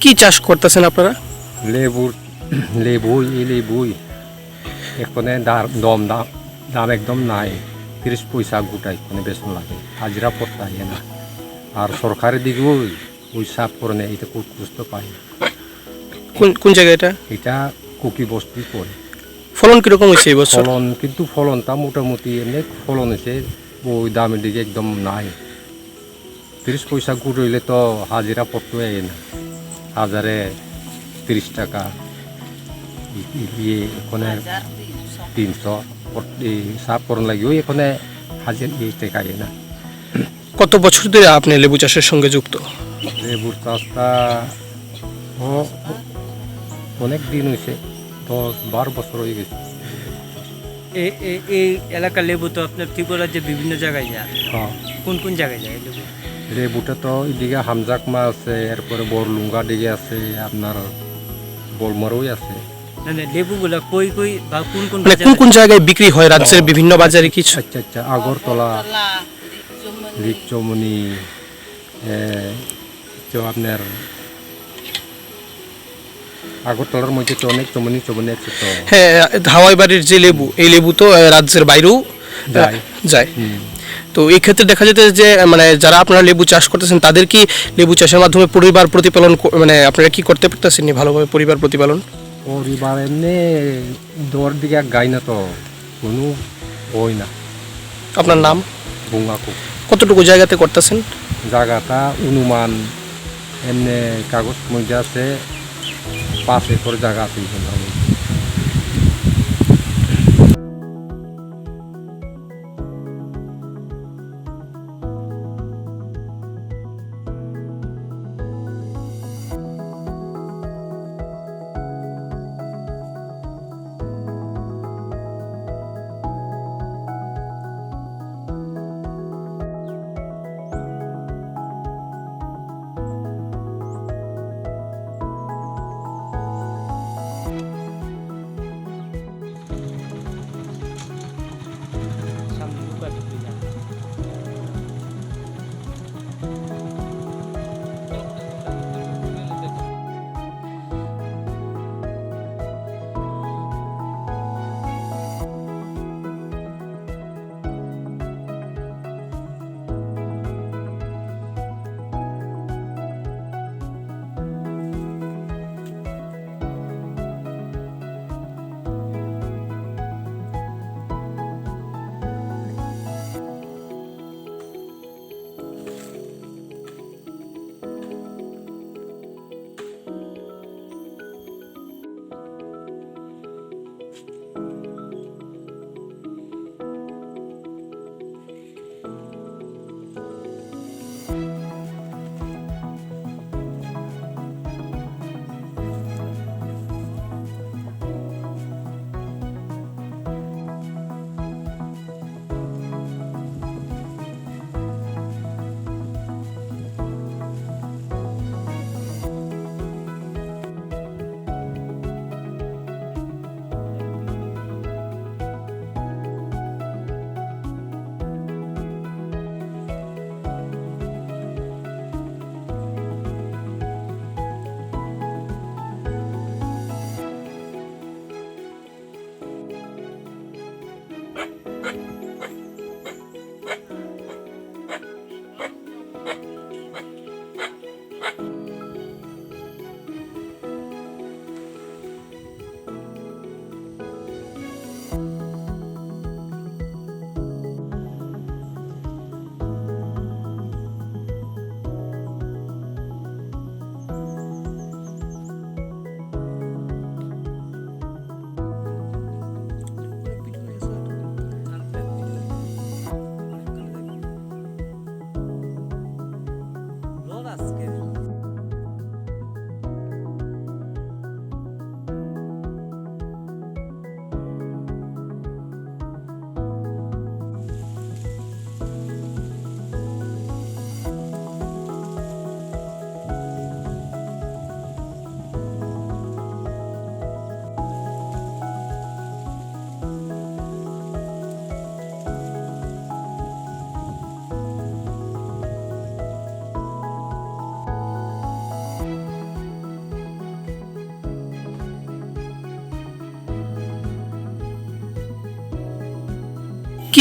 কি চাষ করতেছেন আপনারা? লেবুই এখানে দাম একদম নাই, 30 পয়সা গোটাই এখানে বেতন লাগে, হাজিরা পড়তে হয় না। আর সরকারের দিকেও ওই সাপ করে নেয়, এটা খুব কষ্ট পাই। কোন জায়গায় এটা? এটা কুকি বস্তি পড়ে। ফলন কিরকম হয়েছে এই বছর? ফলনটা মোটামুটি এমনি ফলন হয়েছে, ওই দামের দিকে একদম নাই। 30 পয়সা গুড় হইলে তো হাজিরা পড়তে হয় না, হাজারে 30 টাকা দিয়ে এখানে 300 সাপ করন লাগিও এখানে হাজির টাকা না। কত বছর ধরে আপনি লেবু চাষের সঙ্গে যুক্ত? লেবুর চাষটা অনেক দিন হয়েছে, 10-12 বছর হয়ে গেছে। এই এলাকার লেবু তো আপনার ত্রিপুরার যে বিভিন্ন জায়গায় যায়। হ্যাঁ, কোন জায়গায় যায় লেবু? লেবুটা তো এদিকে হামজাকমা আছে, এরপরে বরলুঙ্গা দিকে আছে, আপনার বলমারই আছে। মানে লেবুগুলা কই বা কোন মানে কোন জায়গায় বিক্রি হয় রাজ্যের বিভিন্ন বাজারে? কিছু আচ্ছা, আগরতলা, রিকচমনি, তো আপনার আগরতলার মধ্যে তো অনেক চমনি আছে তো। হ্যাঁ, হাওয়াই বাড়ির যে লেবু, এই লেবু তো রাজ্যের বাইরেও যায়। তো এই ক্ষেত্রে দেখা যেতে যে মানে যারা আপনারা লেবু চাষ করতেছেন তাদের কি লেবু চাষের মাধ্যমে পরিবার প্রতিপালন মানে আপনারা কি করতে পারতেছেন ভালোভাবে পরিবার প্রতিপালন? পরিবার এমনি দর দিকে গাই না তো কোনো হয় না। আপনার নাম? বুঙ্গাকু। কতটুকু জায়গাতে করতেছেন? জায়গাটা অনুমান এমনি কাগজ মধ্যে আছে 5 একর জায়গা আছে।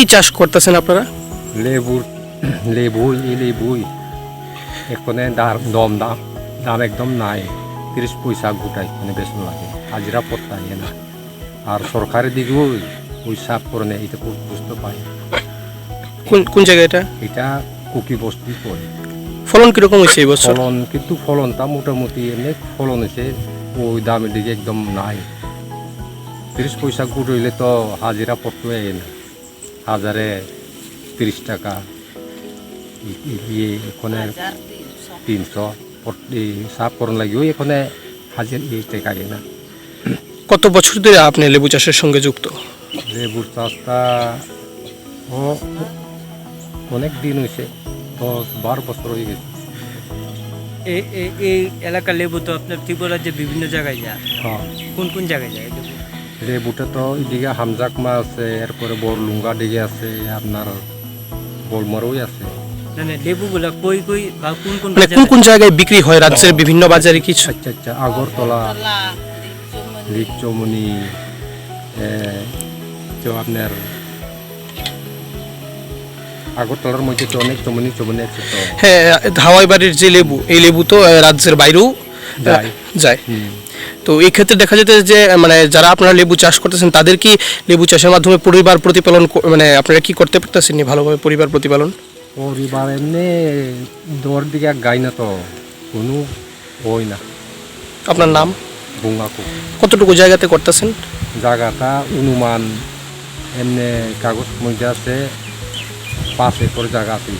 কি চাষ করতেছেন আপনারা? লেবুই এখানে দাম একদম নাই। 30 পয়সা গোটাই মানে বেশি লাগে, হাজিরা পড়তে হয় না। আর সরকারের দিকেও ওই সাপ করে নেয়, এটা খুব বুঝতে পাই। কোন জায়গা এটা? এটা কুকি বস্তি পড়ে। ফলন কিরকম হয়েছে এই বছর? ফলনটা মোটামুটি এমনি ফলন হয়েছে, ওই দামের দিকে একদম নাই। 30 পয়সা গুড় হইলে তো হাজিরা পড়তে হয় না, হাজারে 30 টাকা দিয়ে এখানে 300 সাপ করন লাগিও এখানে হাজির টাকা না। কত বছর ধরে আপনি লেবু চাষের সঙ্গে যুক্ত? লেবুর চাষটা অনেক দিন হয়েছে, 10-12 বছর হয়ে গেছে। এই এলাকার লেবু তো আপনার ত্রিপুরার যে বিভিন্ন জায়গায় যায়। হ্যাঁ, কোন জায়গায় যায় লেবু? লেবুটা তো এদিকে হামজাকমা আছে, এরপরে বরলুঙ্গা দিকে আছে, আপনার বলমারই আছে। মানে লেবুগুলা কই বা কোন মানে কোন জায়গায় বিক্রি হয় রাজ্যের বিভিন্ন বাজারে কিছু? আচ্ছা, আগরতলা, লিকচমনি, তো আপনার আগরতলার মধ্যে তো অনেক চমনি আছে তো। হ্যাঁ, হাওয়াই বাড়ির যে লেবু, এই লেবু তো রাজ্যের বাইরেও যায়। তো এই ক্ষেত্রে দেখা যেতে যে মানে যারা আপনারা লেবু চাষ করতেছেন তাদের কি লেবু চাষের মাধ্যমে পরিবার প্রতিপালন মানে আপনারা কি করতে পারতেছেন ভালোভাবে পরিবার প্রতিপালন? পরিবার এমনি দৌড় দিকে গাই না তো কোনো বই না। আপনার নাম? বুঙ্গাকু। কতটুকু জায়গাতে করতেছেন? জায়গাটা অনুমান এমনি কাগজ মধ্যে আছে 5 একর জায়গা আছে।